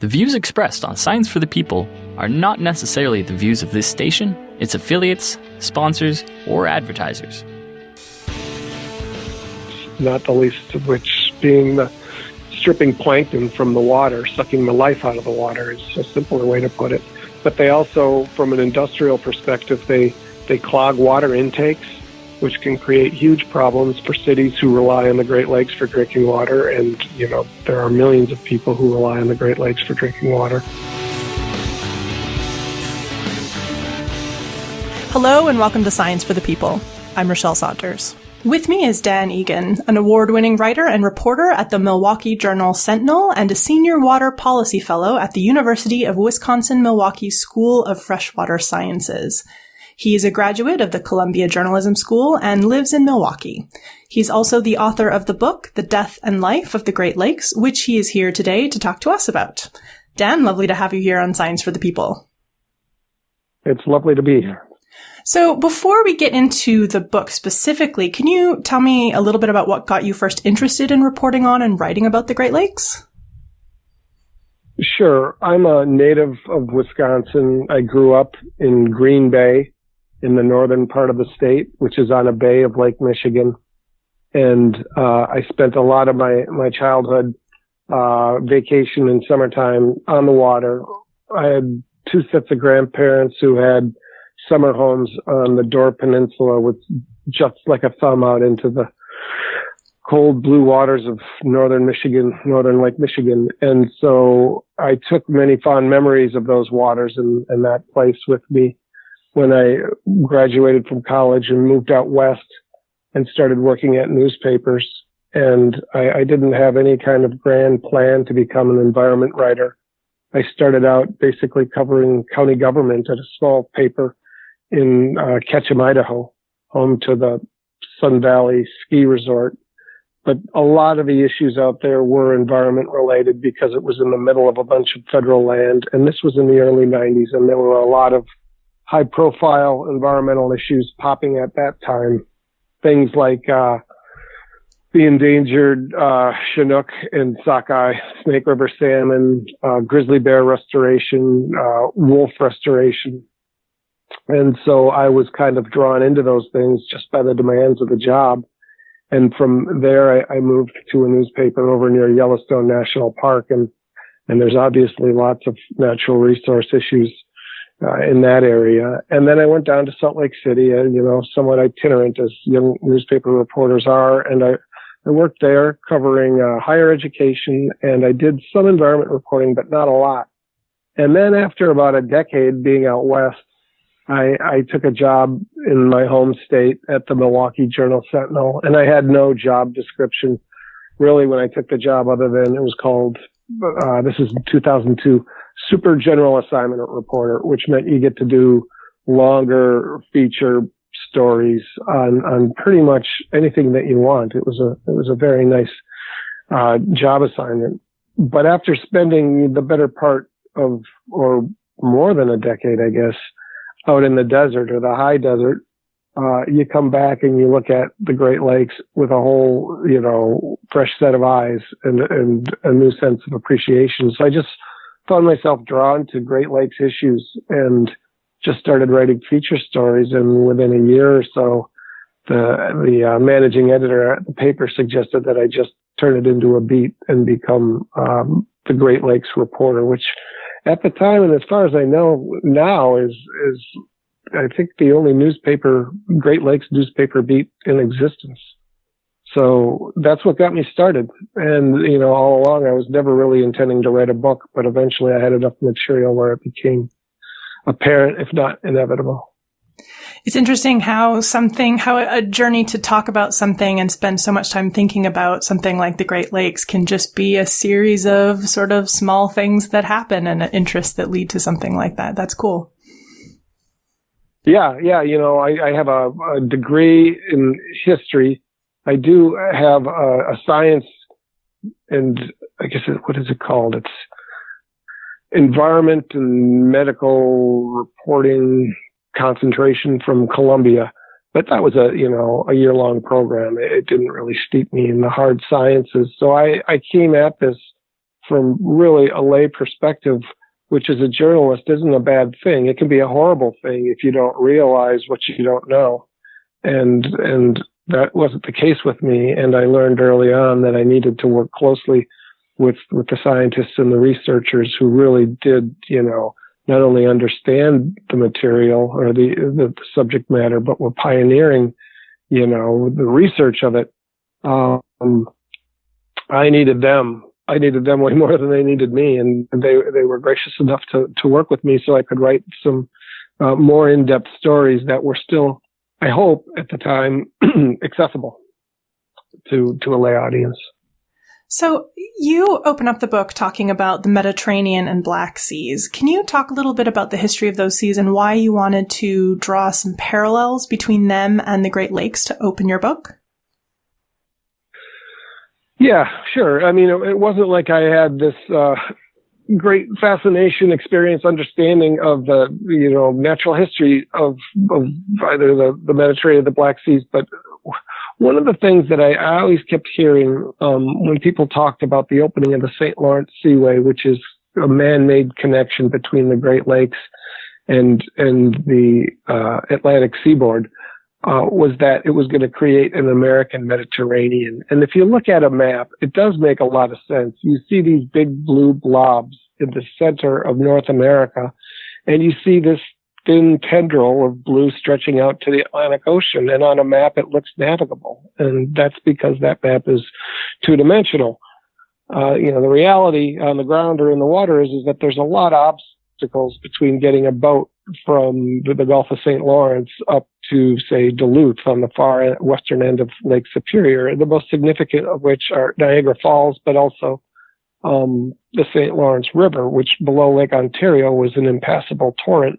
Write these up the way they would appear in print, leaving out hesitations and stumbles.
The views expressed on Science for the People are not necessarily the views of this station, its affiliates, sponsors, or advertisers. Not the least of which being the stripping plankton from the water, sucking the life out of the water is a simpler way to put it. But they also, from an industrial perspective, they clog water intakes, which can create huge problems for cities who rely on the Great Lakes for drinking water. And, there are millions of people who rely on the Great Lakes for drinking water. Hello and welcome to Science for the People. I'm Rochelle Saunders. With me is Dan Egan, an award-winning writer and reporter at the Milwaukee Journal Sentinel and a senior water policy fellow at the University of Wisconsin-Milwaukee School of Freshwater Sciences. He is a graduate of the Columbia Journalism School and lives in Milwaukee. He's also the author of the book, The Death and Life of the Great Lakes, which he is here today to talk to us about. Dan, lovely to have you here on Science for the People. It's lovely to be here. So before we get into the book specifically, can you tell me a little bit about what got you first interested in reporting on and writing about the Great Lakes? Sure. I'm a native of Wisconsin. I grew up in Green Bay, in the northern part of the state, which is on a bay of Lake Michigan. And I spent a lot of my childhood vacation in summertime on the water. I had two sets of grandparents who had summer homes on the Door Peninsula with just like a thumb out into the cold blue waters of northern Michigan, northern Lake Michigan. And so I took many fond memories of those waters and that place with me when I graduated from college and moved out west and started working at newspapers. And I didn't have any kind of grand plan to become an environment writer. I started out basically covering county government at a small paper in Ketchum, Idaho, home to the Sun Valley ski resort. But a lot of the issues out there were environment related because it was in the middle of a bunch of federal land. And this was in the early 90s, and there were a lot of high profile environmental issues popping at that time. Things like the endangered Chinook and sockeye, Snake River salmon, grizzly bear restoration, wolf restoration. And so I was kind of drawn into those things just by the demands of the job. And from there, I moved to a newspaper over near Yellowstone National Park. And there's obviously lots of natural resource issues in that area. And then I went down to Salt Lake City, somewhat itinerant as young newspaper reporters are. And I worked there covering higher education, and I did some environment reporting, but not a lot. And then after about a decade being out west, I took a job in my home state at the Milwaukee Journal Sentinel, and I had no job description really when I took the job other than it was called, this is 2002, Super General Assignment Reporter, which meant you get to do longer feature stories on pretty much anything that you want. It was a very nice job assignment. But after spending the better part of, or more than a decade, I guess, out in the desert or the high desert, you come back and you look at the Great Lakes with a whole, fresh set of eyes and a new sense of appreciation. So I just found myself drawn to Great Lakes issues and just started writing feature stories. And within a year or so, the managing editor at the paper suggested that I just turn it into a beat and become the Great Lakes reporter, which at the time, and as far as I know now, is I think the only Great Lakes newspaper beat in existence. So that's what got me started. And, all along I was never really intending to write a book, but eventually I had enough material where it became apparent, if not inevitable. It's interesting how a journey to talk about something and spend so much time thinking about something like the Great Lakes can just be a series of sort of small things that happen and interests that lead to something like that. That's cool. Yeah. I have a degree in history. I do have a science and I guess what is it called? It's environment and medical reporting concentration from Columbia, but that was a year-long program. It didn't really steep me in the hard sciences. So I came at this from really a lay perspective, which as a journalist isn't a bad thing. It can be a horrible thing if you don't realize what you don't know. And that wasn't the case with me. And I learned early on that I needed to work closely with the scientists and the researchers who really did, not only understand the material or the subject matter, but were pioneering, the research of it. I needed them. I needed them way more than they needed me, and they were gracious enough to work with me so I could write some more in-depth stories that were still, I hope, at the time, accessible to a lay audience. So you open up the book talking about the Mediterranean and Black Seas. Can you talk a little bit about the history of those seas and why you wanted to draw some parallels between them and the Great Lakes to open your book? Yeah, sure. I mean, it wasn't like I had this great fascination, experience, understanding of the natural history of either the Mediterranean or the Black Seas. But one of the things that I always kept hearing when people talked about the opening of the St. Lawrence Seaway, which is a man-made connection between the Great Lakes and the Atlantic seaboard, was that it was going to create an American Mediterranean. And if you look at a map, it does make a lot of sense. You see these big blue blobs in the center of North America, and you see this thin tendril of blue stretching out to the Atlantic Ocean. And on a map, it looks navigable. And that's because that map is two-dimensional. The reality on the ground or in the water is that there's a lot of obstacles between getting a boat from the Gulf of St. Lawrence up to, say, Duluth on the far western end of Lake Superior, the most significant of which are Niagara Falls, but also the St. Lawrence River, which below Lake Ontario was an impassable torrent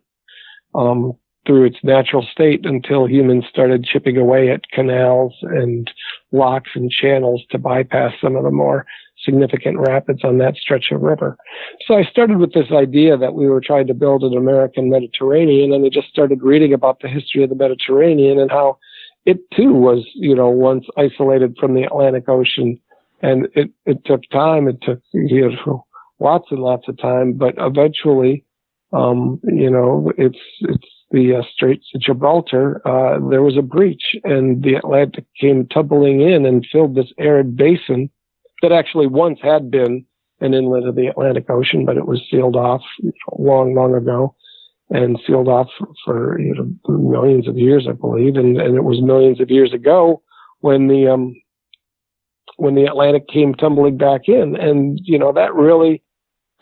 through its natural state until humans started chipping away at canals and locks and channels to bypass some of the more significant rapids on that stretch of river. So I started with this idea that we were trying to build an American Mediterranean, and I just started reading about the history of the Mediterranean and how it too was, once isolated from the Atlantic Ocean. And it took time. It took, lots and lots of time, but eventually, it's the Straits of Gibraltar. There was a breach, and the Atlantic came tumbling in and filled this arid basin that actually once had been an inlet of the Atlantic Ocean, but it was sealed off long, long ago, and sealed off for millions of years, I believe. And it was millions of years ago when the Atlantic came tumbling back in, and that really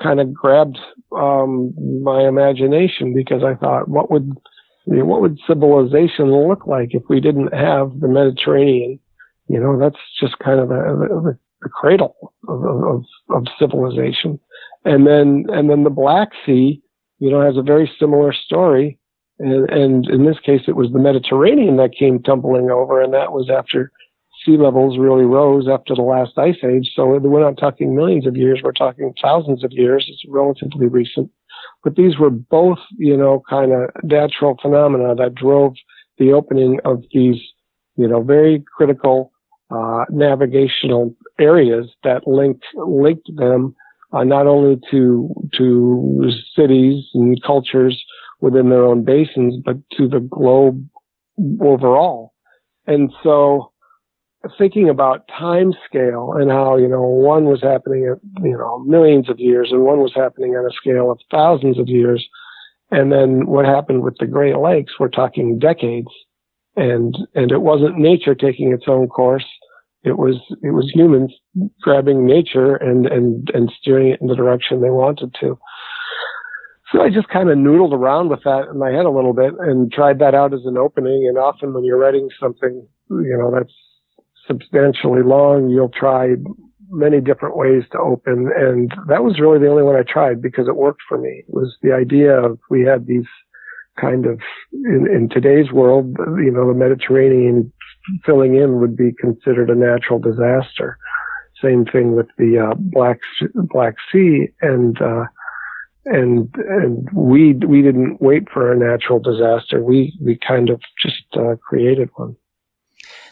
kind of grabbed my imagination, because I thought, what would civilization look like if we didn't have the Mediterranean? That's just kind of the cradle of civilization. And then the Black Sea, has a very similar story. And in this case, it was the Mediterranean that came tumbling over, and that was after sea levels really rose after the last ice age. So we're not talking millions of years, we're talking thousands of years. It's relatively recent. But these were both, kind of natural phenomena that drove the opening of these, very critical navigational areas that linked them not only to cities and cultures within their own basins, but to the globe overall. And so, thinking about time scale and how, one was happening at, millions of years, and one was happening on a scale of thousands of years. And then what happened with the Great Lakes, we're talking decades. And it wasn't nature taking its own course. It was humans grabbing nature and steering it in the direction they wanted to. So I just kind of noodled around with that in my head a little bit and tried that out as an opening. And often when you're writing something, that's substantially long, you'll try many different ways to open. And that was really the only one I tried because it worked for me. It was the idea of, we had these kind of, in today's world, the Mediterranean filling in would be considered a natural disaster. Same thing with the Black Sea, and we didn't wait for a natural disaster. We kind of just created one.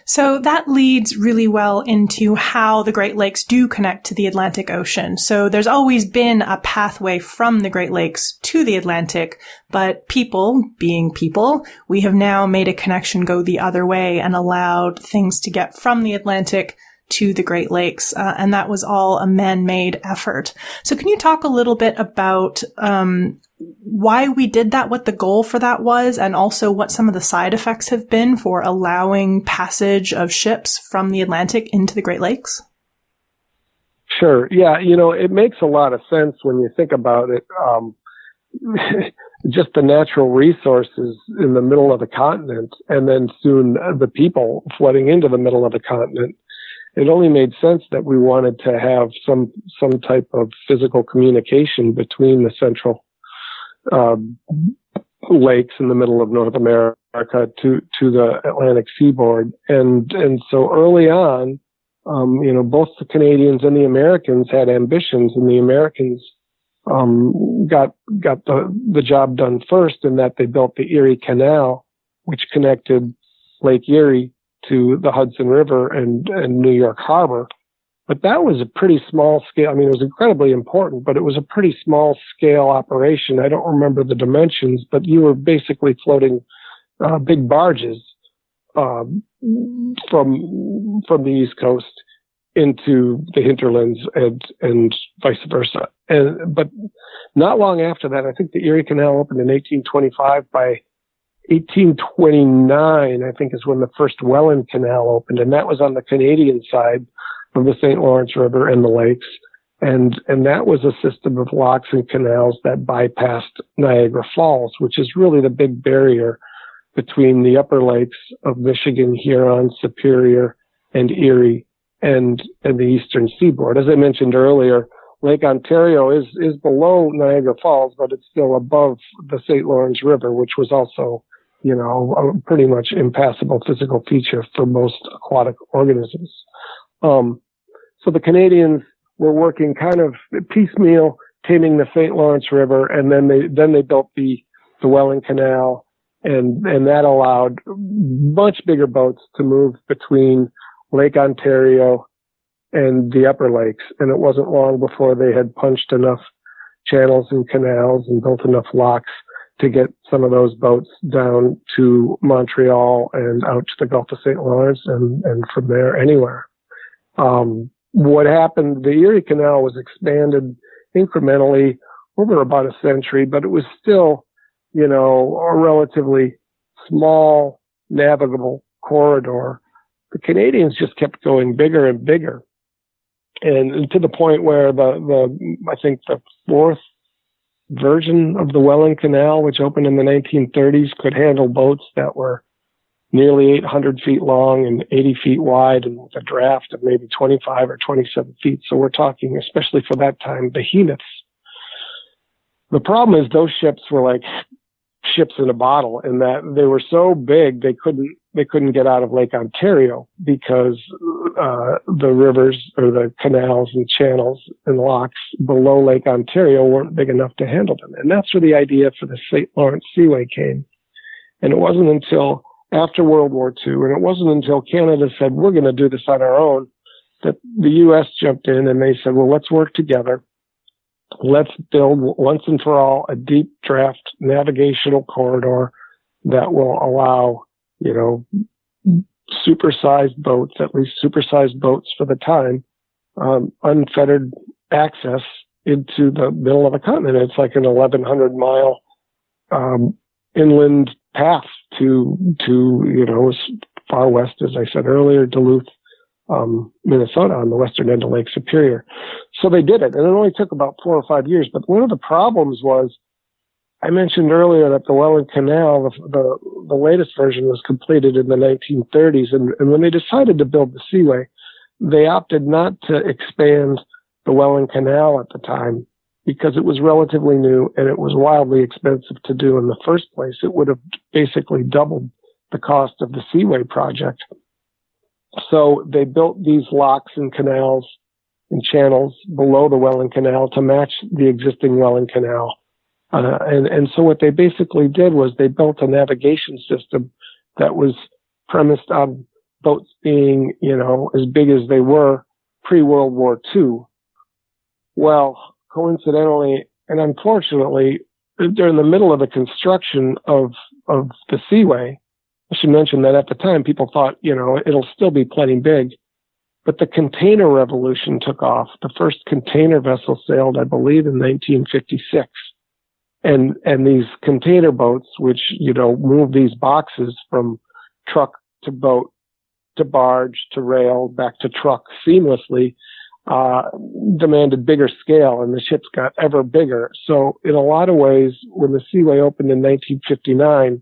So that leads really well into how the Great Lakes do connect to the Atlantic Ocean. So there's always been a pathway from the Great Lakes to the Atlantic, but people, being people, we have now made a connection go the other way and allowed things to get from the Atlantic to the Great Lakes. And that was all a man-made effort. So can you talk a little bit about why we did that, what the goal for that was, and also what some of the side effects have been for allowing passage of ships from the Atlantic into the Great Lakes? Sure. Yeah. It makes a lot of sense when you think about it. Just the natural resources in the middle of the continent, and then soon the people flooding into the middle of the continent. It only made sense that we wanted to have some type of physical communication between the central lakes in the middle of North America to the Atlantic seaboard. And so early on, both the Canadians and the Americans had ambitions, and the Americans got the job done first in that they built the Erie Canal, which connected Lake Erie to the Hudson River and New York Harbor. But that was a pretty small scale. I mean, it was incredibly important, but it was a pretty small scale operation. I don't remember the dimensions, but you were basically floating big barges from the East Coast into the hinterlands and vice versa. But not long after that, I think the Erie Canal opened in 1825. By 1829, I think, is when the first Welland Canal opened, and that was on the Canadian side of the St. Lawrence River and the lakes. And that was a system of locks and canals that bypassed Niagara Falls, which is really the big barrier between the upper lakes of Michigan, Huron, Superior, and Erie, and the eastern seaboard. As I mentioned earlier, Lake Ontario is below Niagara Falls, but it's still above the St. Lawrence River, which was also, a pretty much impassable physical feature for most aquatic organisms. So the Canadians were working kind of piecemeal, taming the St. Lawrence River, and then they built the Welland Canal, and that allowed much bigger boats to move between Lake Ontario and the upper lakes. And it wasn't long before they had punched enough channels and canals and built enough locks to get some of those boats down to Montreal and out to the Gulf of St. Lawrence, and from there anywhere. What happened, the Erie Canal was expanded incrementally over about a century, but it was still, a relatively small navigable corridor. The Canadians just kept going bigger and bigger. And to the point where I think the fourth version of the Welland Canal, which opened in the 1930s, could handle boats that were nearly 800 feet long and 80 feet wide, and with a draft of maybe 25 or 27 feet. So we're talking, especially for that time, behemoths. The problem is those ships were like ships in a bottle, in that they were so big they couldn't get out of Lake Ontario because the rivers or the canals and channels and locks below Lake Ontario weren't big enough to handle them. And that's where the idea for the St. Lawrence Seaway came. And it wasn't until after World War II, and it wasn't until Canada said, we're going to do this on our own, that the U.S. jumped in and they said, well, let's work together. Let's build once and for all a deep draft navigational corridor that will allow, supersized boats, at least supersized boats for the time, unfettered access into the middle of the continent. It's like an 1,100 mile inland path to as far west, as I said earlier, Duluth, Minnesota, on the western end of Lake Superior. So they did it, and it only took about 4 or 5 years. But one of the problems was, I mentioned earlier that the Welland Canal, the latest version, was completed in the 1930s, and when they decided to build the Seaway, they opted not to expand the Welland Canal at the time because it was relatively new and it was wildly expensive to do in the first place. It would have basically doubled the cost of the Seaway project. So they built these locks and canals and channels below the Welland Canal to match the existing Welland Canal. And so what they basically did was they built a navigation system that was premised on boats being, as big as they were pre-World War II. Well, coincidentally and unfortunately, they're in the middle of the construction of the seaway. I should mention that at the time, people thought, it'll still be plenty big. But the container revolution took off. The first container vessel sailed, I believe, in 1956. And these container boats, which, move these boxes from truck to boat to barge to rail back to truck seamlessly, demanded bigger scale, and the ships got ever bigger. So in a lot of ways, when the seaway opened in 1959,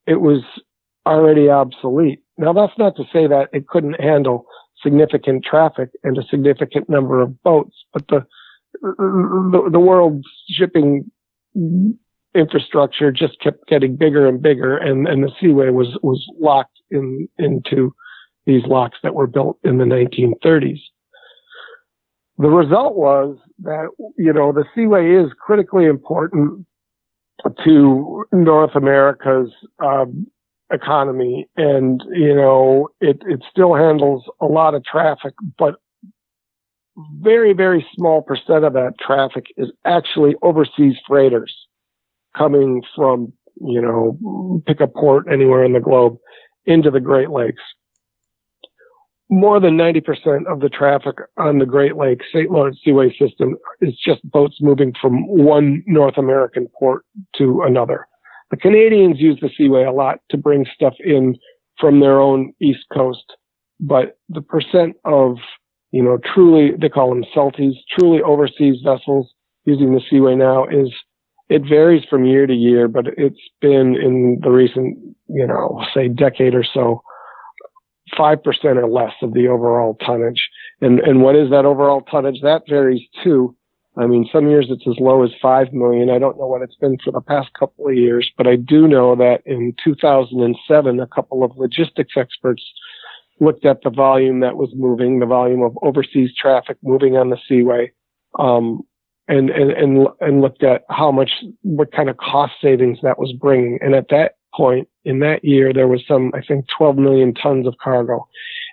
it was already obsolete. Now, that's not to say that it couldn't handle significant traffic and a significant number of boats, but the world's shipping infrastructure just kept getting bigger and bigger, and the seaway was locked into these locks that were built in the 1930s. The result was that, the seaway is critically important to North America's economy, and, it still handles a lot of traffic, but very, very small percent of that traffic is actually overseas freighters coming from, pick a port anywhere in the globe into the Great Lakes. More than 90% of the traffic on the Great Lakes St. Lawrence Seaway system is just boats moving from one North American port to another. The Canadians use the seaway a lot to bring stuff in from their own East Coast, but the percent of, truly, they call them salties, truly overseas vessels using the seaway now it varies from year to year, but it's been in the recent, say decade or so, 5% or less of the overall tonnage. And what is that overall tonnage? That varies too. I mean, some years it's as low as 5 million. I don't know what it's been for the past couple of years, but I do know that in 2007, a couple of logistics experts looked at the volume that was moving, the volume of overseas traffic moving on the seaway, and looked at what kind of cost savings that was bringing. And at that point in that year, there was 12 million tons of cargo.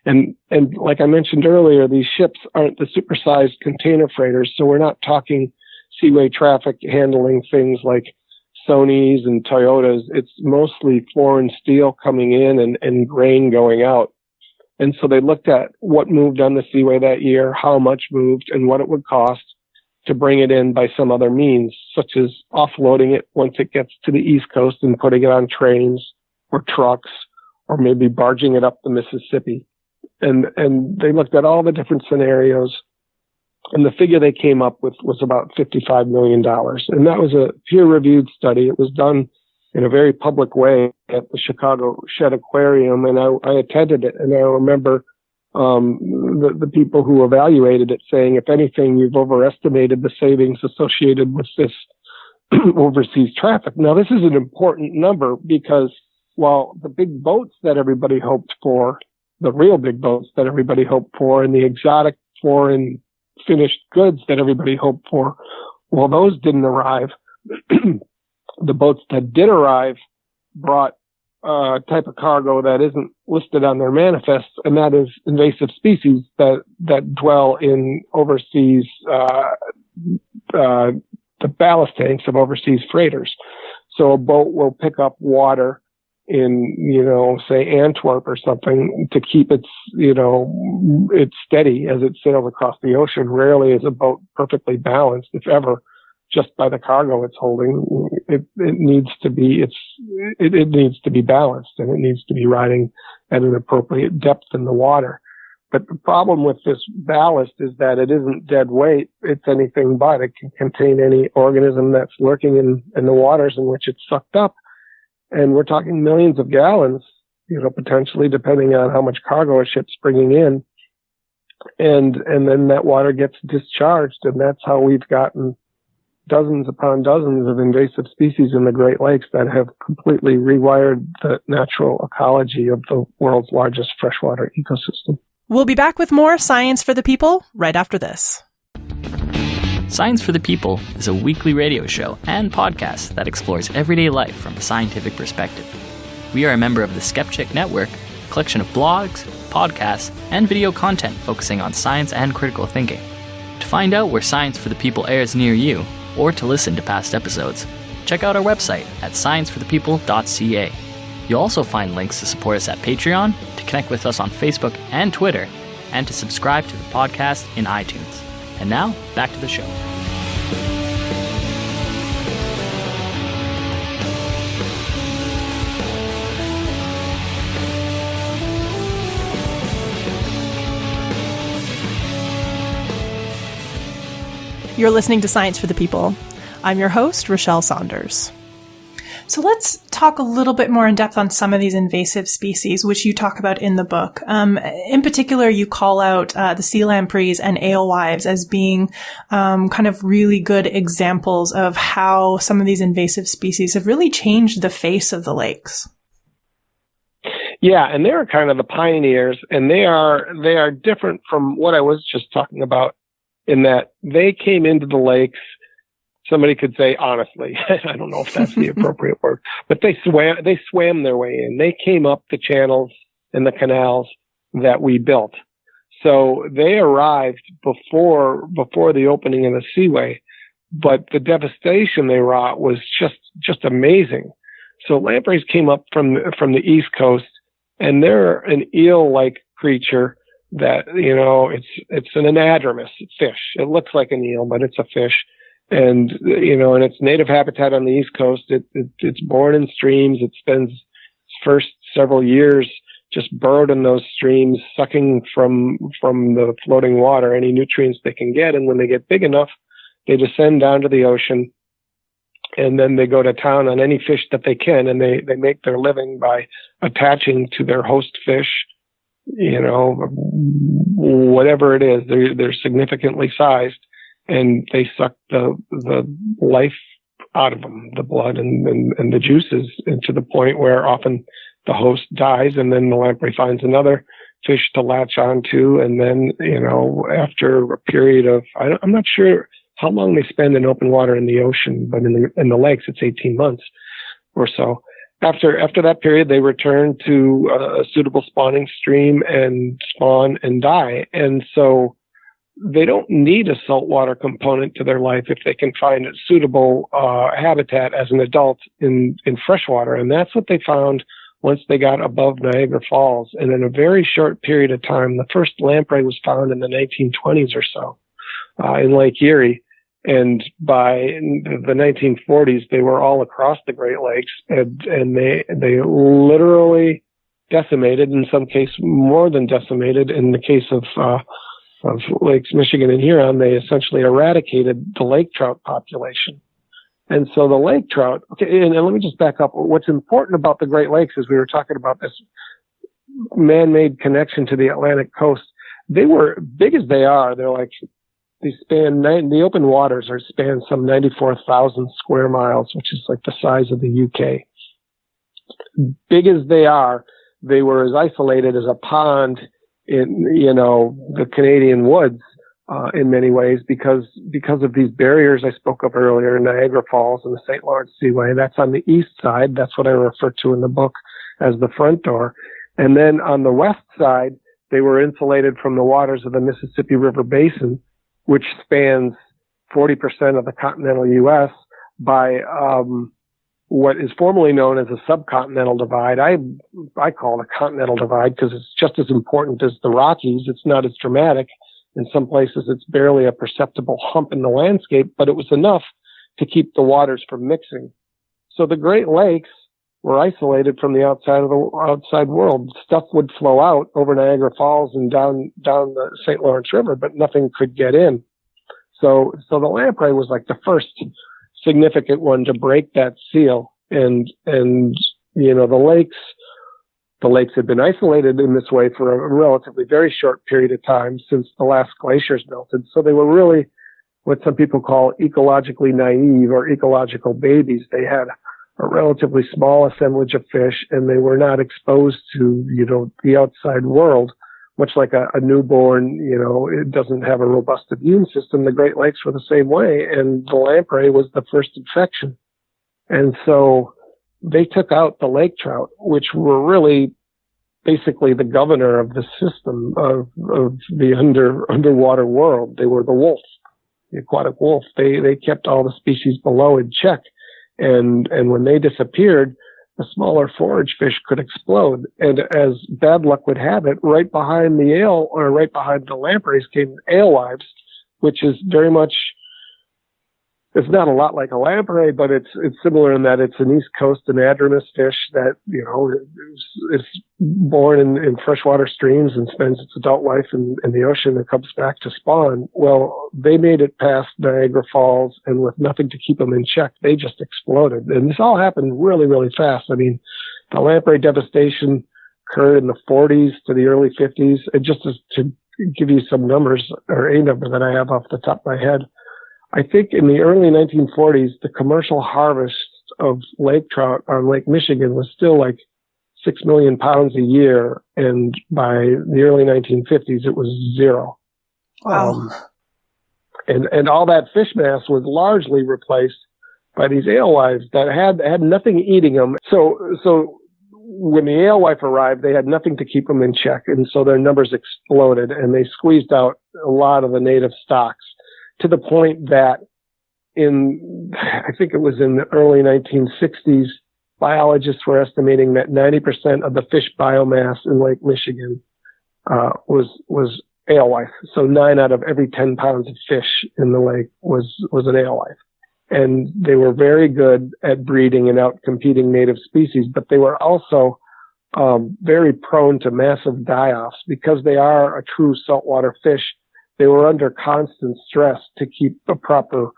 And like I mentioned earlier, these ships aren't the supersized container freighters. So we're not talking seaway traffic handling things like Sonys and Toyotas. It's mostly foreign steel coming in and grain going out. And so they looked at what moved on the seaway that year, how much moved, and what it would cost to bring it in by some other means, such as offloading it once it gets to the East Coast and putting it on trains or trucks, or maybe barging it up the Mississippi. And they looked at all the different scenarios, and the figure they came up with was about $55 million. And that was a peer-reviewed study. It was done in a very public way at the Chicago Shed Aquarium, and I attended it, and I remember the people who evaluated it saying, if anything, you've overestimated the savings associated with this overseas traffic. Now, this is an important number because while the big boats that everybody hoped for, the real big boats that everybody hoped for, and the exotic foreign finished goods that everybody hoped for, well, those didn't arrive. The boats that did arrive brought a type of cargo that isn't listed on their manifests, and that is invasive species that dwell in overseas, the ballast tanks of overseas freighters. So a boat will pick up water in, say Antwerp or something to keep its steady as it sails across the ocean. Rarely is a boat perfectly balanced, if ever, just by the cargo it's holding. It needs to be balanced, and it needs to be riding at an appropriate depth in the water. But the problem with this ballast is that it isn't dead weight. It's anything but. It can contain any organism that's lurking in the waters in which it's sucked up. And we're talking millions of gallons, potentially, depending on how much cargo a ship's bringing in. And then that water gets discharged, and that's how we've gotten dozens upon dozens of invasive species in the Great Lakes that have completely rewired the natural ecology of the world's largest freshwater ecosystem. We'll be back with more Science for the People right after this. Science for the People is a weekly radio show and podcast that explores everyday life from a scientific perspective. We are a member of the Skepchick Network, collection of blogs, podcasts, and video content focusing on science and critical thinking. To find out where Science for the People airs near you, or to listen to past episodes, check out our website at scienceforthepeople.ca. You'll also find links to support us at Patreon, to connect with us on Facebook and Twitter, and to subscribe to the podcast in iTunes. And now, back to the show. You're listening to Science for the People. I'm your host, Rochelle Saunders. So let's talk a little bit more in depth on some of these invasive species, which you talk about in the book. In particular, you call out the sea lampreys and alewives as being kind of really good examples of how some of these invasive species have really changed the face of the lakes. Yeah, and they're kind of the pioneers, and they are different from what I was just talking about, in that they came into the lakes. Somebody could say honestly, I don't know if that's the appropriate word, but they swam their way in. They came up the channels and the canals that we built. So they arrived before the opening of the seaway, but the devastation they wrought was just amazing. So lampreys came up from the East Coast, and they're an eel-like creature that, it's an inourmous fish. It looks like an eel, but it's a fish. And, in its native habitat on the East Coast, it's born in streams. It spends its first several years just burrowed in those streams, sucking from the floating water any nutrients they can get. And when they get big enough, they descend down to the ocean, and then they go to town on any fish that they can. And they make their living by attaching to their host fish, whatever it is. They're significantly sized. And they suck the life out of them, the blood and the juices, and to the point where often the host dies, and then the lamprey finds another fish to latch onto. And then, after a period of, I'm not sure how long they spend in open water in the ocean, but in the lakes, it's 18 months or so. After that period, they return to a suitable spawning stream and spawn and die. And so they don't need a saltwater component to their life if they can find a suitable habitat as an adult in freshwater. And that's what they found once they got above Niagara Falls. And in a very short period of time, the first lamprey was found in the 1920s or so in Lake Erie. And by the 1940s, they were all across the Great Lakes, and they literally decimated, in some cases more than decimated. In the case of Lakes Michigan and Huron, they essentially eradicated the lake trout population. And so the lake trout, okay, and let me just back up. What's important about the Great Lakes is we were talking about this man-made connection to the Atlantic coast. They were big as they are. They span the open waters span some 94,000 square miles, which is like the size of the UK. Big as they are, they were as isolated as a pond in, the Canadian woods, in many ways, because of these barriers I spoke of earlier, Niagara Falls and the St. Lawrence Seaway. That's on the east side. That's what I refer to in the book as the front door. And then on the west side, they were insulated from the waters of the Mississippi River Basin, which spans 40% of the continental U.S. by, what is formerly known as a subcontinental divide. I call it a continental divide because it's just as important as the Rockies. It's not as dramatic. In some places, it's barely a perceptible hump in the landscape, but it was enough to keep the waters from mixing. So the Great Lakes were isolated from the outside world. Stuff would flow out over Niagara Falls and down the St. Lawrence River, but nothing could get in. So the lamprey was like the first significant one to break that seal. And the lakes had been isolated in this way for a relatively very short period of time since the last glaciers melted. So they were really what some people call ecologically naive or ecological babies. They had a relatively small assemblage of fish, and they were not exposed to, the outside world, much like a newborn, it doesn't have a robust immune system. The Great Lakes were the same way, and the lamprey was the first infection. And so they took out the lake trout, which were really basically the governor of the system of the underwater world. They were the wolf, the aquatic wolf. They kept all the species below in check. And when they disappeared, the smaller forage fish could explode. And as bad luck would have it, right behind the lampreys came alewives, which is very much, it's not a lot like a lamprey, but it's similar in that it's an East Coast anadromous fish that, is born in freshwater streams and spends its adult life in the ocean and comes back to spawn. Well, they made it past Niagara Falls, and with nothing to keep them in check, they just exploded. And this all happened really, really fast. I mean, the lamprey devastation occurred in the 40s to the early 50s. And just to give you some numbers, or a number that I have off the top of my head, I think in the early 1940s, the commercial harvest of lake trout on Lake Michigan was still like 6 million pounds a year. And by the early 1950s, it was zero. Wow. And all that fish mass was largely replaced by these alewives that had nothing eating them. So when the alewife arrived, they had nothing to keep them in check. And so their numbers exploded, and they squeezed out a lot of the native stocks, to the point that I think it was in the early 1960s, biologists were estimating that 90% of the fish biomass in Lake Michigan was alewife. So 9 out of every 10 pounds of fish in the lake was an alewife. And they were very good at breeding and outcompeting native species, but they were also very prone to massive die-offs because they are a true saltwater fish. They were under constant stress to keep a proper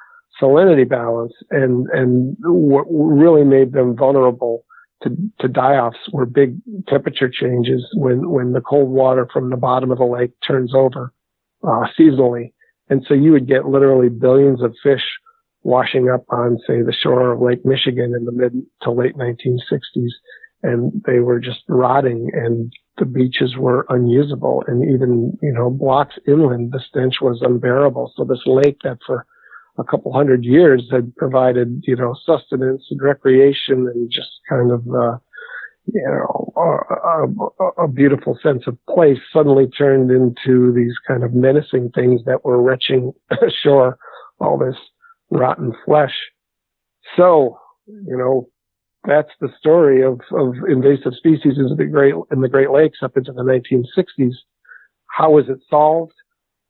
salinity balance, and what really made them vulnerable to die-offs were big temperature changes when the cold water from the bottom of the lake turns over seasonally. And so you would get literally billions of fish washing up on, say, the shore of Lake Michigan in the mid to late 1960s, and they were just rotting, and the beaches were unusable, and even, blocks inland, the stench was unbearable. So this lake that for a couple hundred years had provided, sustenance and recreation and just kind of, a beautiful sense of place suddenly turned into these kind of menacing things that were retching ashore all this rotten flesh. So, that's the story of invasive species in the Great Lakes up into the 1960s. How was it solved?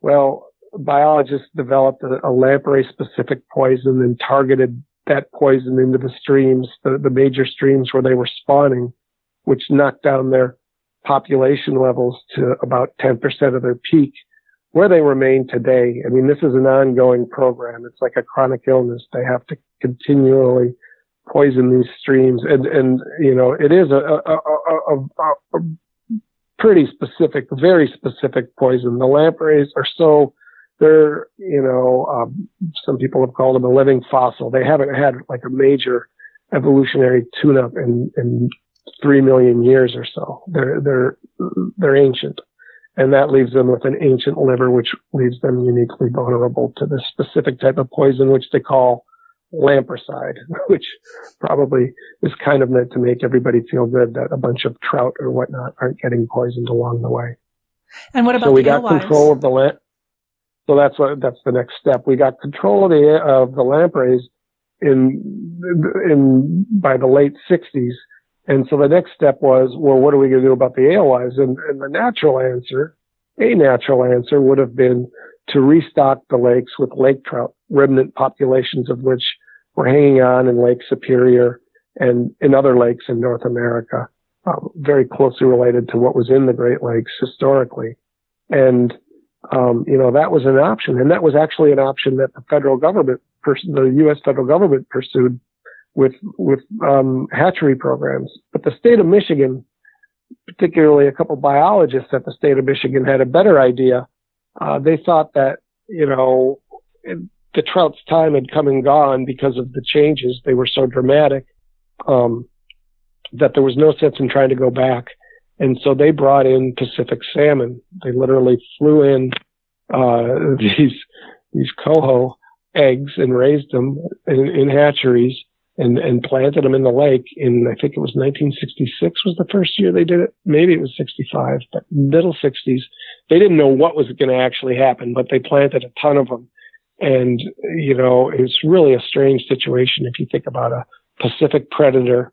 Well, biologists developed a lamprey-specific poison and targeted that poison into the streams, the major streams where they were spawning, which knocked down their population levels to about 10% of their peak, where they remain today. I mean, this is an ongoing program. It's like a chronic illness. They have to continually poison these streams, and it is a pretty specific, very specific poison. The lampreys are they're some people have called them a living fossil. They haven't had like a major evolutionary tune-up in 3 million years or so. They're ancient, and that leaves them with an ancient liver, which leaves them uniquely vulnerable to this specific type of poison, which they call lampricide, which probably is kind of meant to make everybody feel good that a bunch of trout or whatnot aren't getting poisoned along the way. And what about so we the got alewives? Control of the So that's the next step. We got control of the lampreys by the late 60s. And so the next step was, well, what are we going to do about the alewives? And the natural answer would have been to restock the lakes with lake trout, remnant populations of which were hanging on in Lake Superior and in other lakes in North America, very closely related to what was in the Great Lakes historically. And, that was an option. And that was actually an option that the U.S. federal government pursued with hatchery programs. But the state of Michigan, particularly a couple biologists at the state of Michigan, had a better idea. They thought that, the trout's time had come and gone because of the changes. They were so dramatic, that there was no sense in trying to go back. And so they brought in Pacific salmon. They literally flew in, these coho eggs and raised them in hatcheries and planted them in the lake in, I think it was 1966 was the first year they did it. Maybe it was 65, but middle 60s. They didn't know what was going to actually happen, but they planted a ton of them. And, it's really a strange situation if you think about a Pacific predator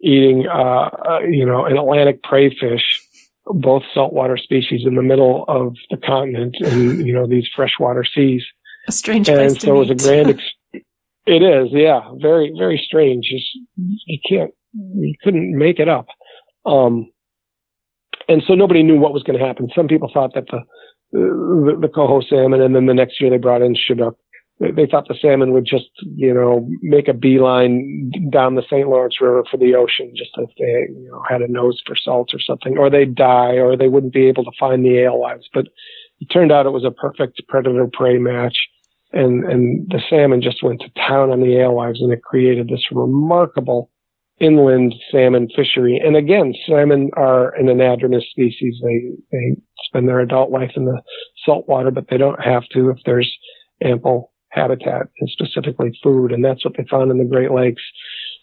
eating, an Atlantic prey fish, both saltwater species in the middle of the continent and, these freshwater seas. A strange place to meet. And so it was a grand it is, yeah. Very, very strange. You couldn't make it up. And so nobody knew what was going to happen. Some people thought that the coho salmon, and then the next year they brought in Chinook. They thought the salmon would just, make a beeline down the St. Lawrence River for the ocean, just if they, had a nose for salt or something, or they'd die, or they wouldn't be able to find the alewives. But it turned out it was a perfect predator-prey match. And the salmon just went to town on the alewives, and it created this remarkable inland salmon fishery. And again, salmon are an anadromous species. They spend their adult life in the saltwater, but they don't have to if there's ample habitat and specifically food. And that's what they found in the Great Lakes.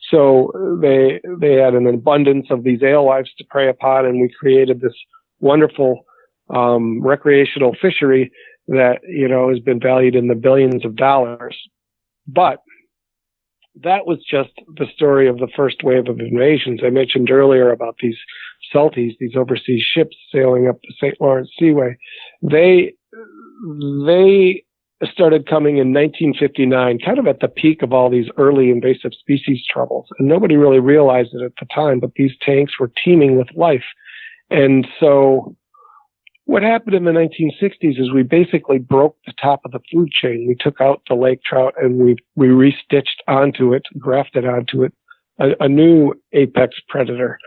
So they had an abundance of these alewives to prey upon, and we created this wonderful recreational fishery that, has been valued in the billions of dollars. But that was just the story of the first wave of invasions. I mentioned earlier about these Salties, these overseas ships sailing up the St. Lawrence Seaway. They started coming in 1959, kind of at the peak of all these early invasive species troubles. And nobody really realized it at the time, but these tanks were teeming with life. And so what happened in the 1960s is we basically broke the top of the food chain. We took out the lake trout and we restitched onto it, grafted onto it, a new apex predator.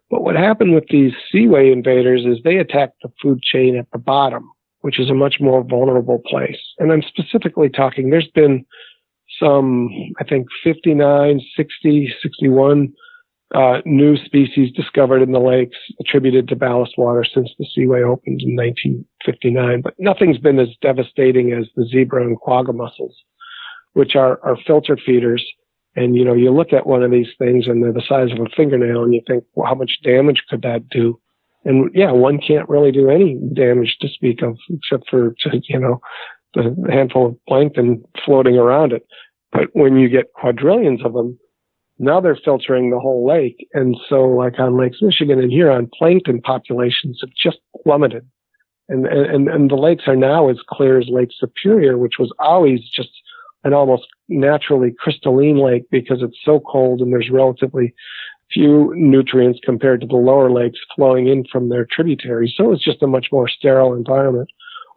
But what happened with these seaway invaders is they attacked the food chain at the bottom, which is a much more vulnerable place. And I'm specifically talking, there's been some, I think, 59, 60, 61 new species discovered in the lakes attributed to ballast water since the seaway opened in 1959. But nothing's been as devastating as the zebra and quagga mussels, which are filter feeders. And, you look at one of these things and they're the size of a fingernail and you think, well, how much damage could that do? And yeah, one can't really do any damage to speak of, except for, the handful of plankton floating around it. But when you get quadrillions of them, now they're filtering the whole lake. And so like on Lakes Michigan and Huron, plankton populations have just plummeted. And the lakes are now as clear as Lake Superior, which was always just an almost naturally crystalline lake because it's so cold and there's relatively few nutrients compared to the lower lakes flowing in from their tributaries. So it's just a much more sterile environment.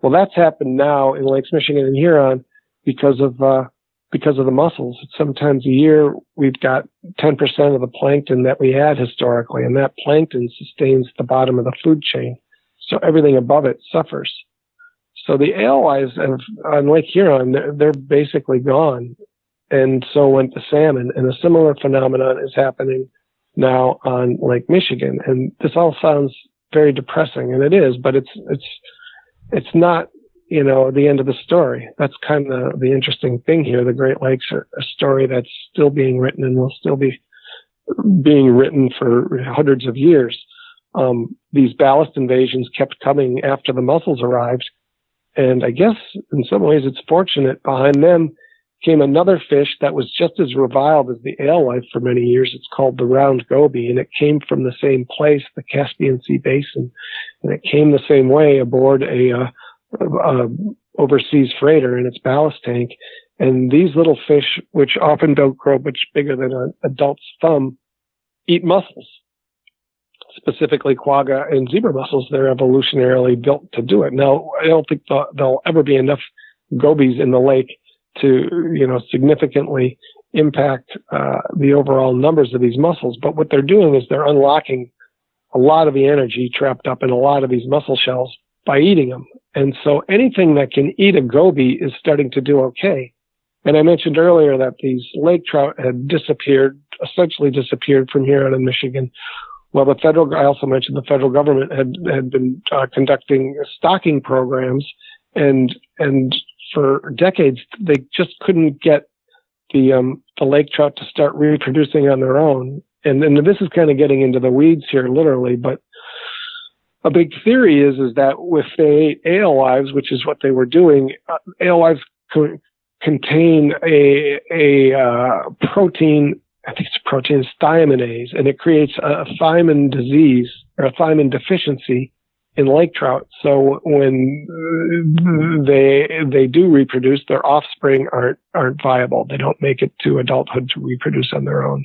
Well, that's happened now in Lakes Michigan and Huron because of the mussels. Sometimes a year we've got 10% of the plankton that we had historically, and that plankton sustains the bottom of the food chain. So everything above it suffers. So the alewives on Lake Huron, they're basically gone. And so went the salmon. And a similar phenomenon is happening now on Lake Michigan. And this all sounds very depressing, and it is, but it's not, the end of the story. That's kind of the interesting thing here. The Great Lakes are a story that's still being written and will still be being written for hundreds of years. These ballast invasions kept coming after the mussels arrived. And I guess in some ways it's fortunate. Behind them came another fish that was just as reviled as the alewife for many years. It's called the round goby, and it came from the same place, the Caspian Sea Basin. And it came the same way aboard a overseas freighter in its ballast tank. And these little fish, which often don't grow much bigger than an adult's thumb, eat mussels. Specifically quagga and zebra mussels. They're evolutionarily built to do it. Now, I don't think there'll ever be enough gobies in the lake to, significantly impact the overall numbers of these mussels. But what they're doing is they're unlocking a lot of the energy trapped up in a lot of these mussel shells by eating them. And so anything that can eat a goby is starting to do okay. And I mentioned earlier that these lake trout had essentially disappeared from here out in Michigan. Well, I also mentioned the federal government had been conducting stocking programs, and for decades they just couldn't get the lake trout to start reproducing on their own. And this is kind of getting into the weeds here, literally, but a big theory is that if they ate alewives, which is what they were doing, alewives contain a protein, I think it's protein, thiaminase, and it creates a thiamine disease or a thiamine deficiency in lake trout. So when they do reproduce, their offspring aren't viable. They don't make it to adulthood to reproduce on their own.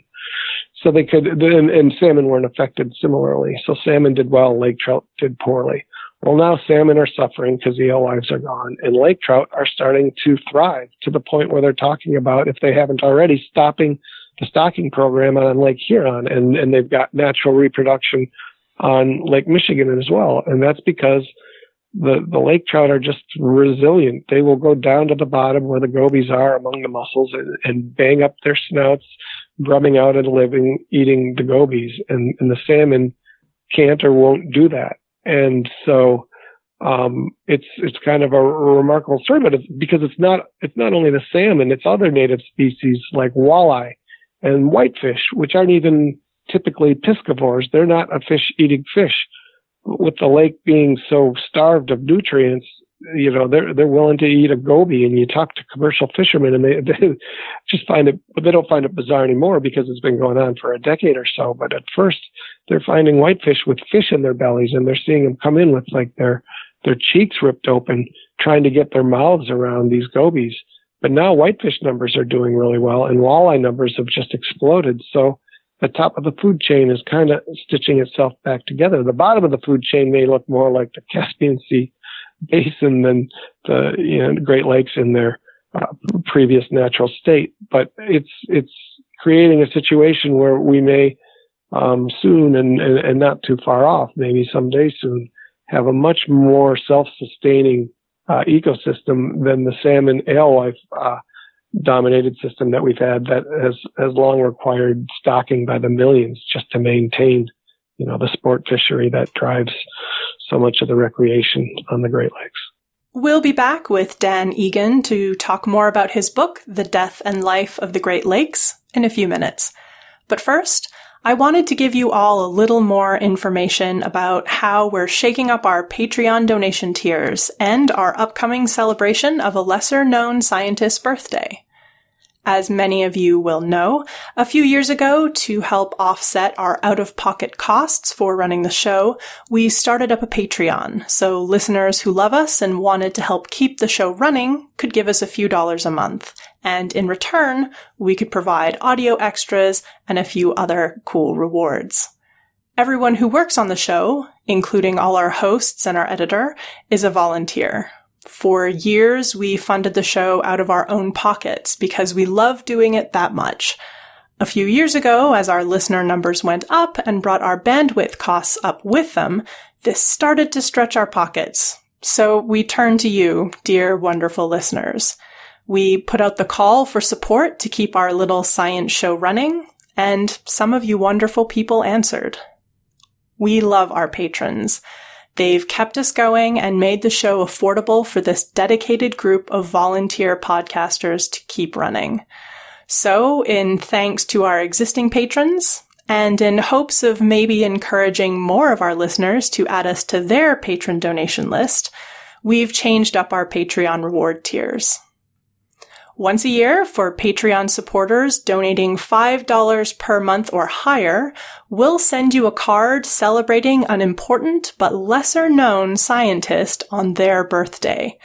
So they could, and salmon weren't affected similarly. So salmon did well, lake trout did poorly. Well, now salmon are suffering because the alewives are gone, and lake trout are starting to thrive to the point where they're talking about, if they haven't already, stopping the stocking program on Lake Huron, and they've got natural reproduction on Lake Michigan as well. And that's because the lake trout are just resilient. They will go down to the bottom where the gobies are among the mussels and bang up their snouts, grubbing out and living, eating the gobies. And the salmon can't or won't do that. And so it's kind of a remarkable story, but because it's not only the salmon, it's other native species like walleye and whitefish, which aren't even typically piscivores. They're not a fish-eating fish. With the lake being so starved of nutrients, they're willing to eat a goby. And you talk to commercial fishermen, and they just find it, but they don't find it bizarre anymore because it's been going on for a decade or so. But at first, they're finding whitefish with fish in their bellies, and they're seeing them come in with like their cheeks ripped open, trying to get their mouths around these gobies. But now whitefish numbers are doing really well, and walleye numbers have just exploded. So the top of the food chain is kind of stitching itself back together. The bottom of the food chain may look more like the Caspian Sea basin than the Great Lakes in their previous natural state. But it's creating a situation where we may soon and not too far off, maybe someday soon, have a much more self-sustaining ecosystem than the salmon alewife dominated system that we've had that has long required stocking by the millions just to maintain, the sport fishery that drives so much of the recreation on the Great Lakes. We'll be back with Dan Egan to talk more about his book, The Death and Life of the Great Lakes, in a few minutes. But first, I wanted to give you all a little more information about how we're shaking up our Patreon donation tiers and our upcoming celebration of a lesser-known scientist's birthday. As many of you will know, a few years ago, to help offset our out-of-pocket costs for running the show, we started up a Patreon, so listeners who love us and wanted to help keep the show running could give us a few dollars a month. And in return, we could provide audio extras and a few other cool rewards. Everyone who works on the show, including all our hosts and our editor, is a volunteer. For years, we funded the show out of our own pockets because we love doing it that much. A few years ago, as our listener numbers went up and brought our bandwidth costs up with them, this started to stretch our pockets. So we turned to you, dear wonderful listeners. We put out the call for support to keep our little science show running, and some of you wonderful people answered. We love our patrons. They've kept us going and made the show affordable for this dedicated group of volunteer podcasters to keep running. So, in thanks to our existing patrons, and in hopes of maybe encouraging more of our listeners to add us to their patron donation list, we've changed up our Patreon reward tiers. Once a year, for Patreon supporters donating $5 per month or higher, we'll send you a card celebrating an important but lesser-known scientist on their birthday.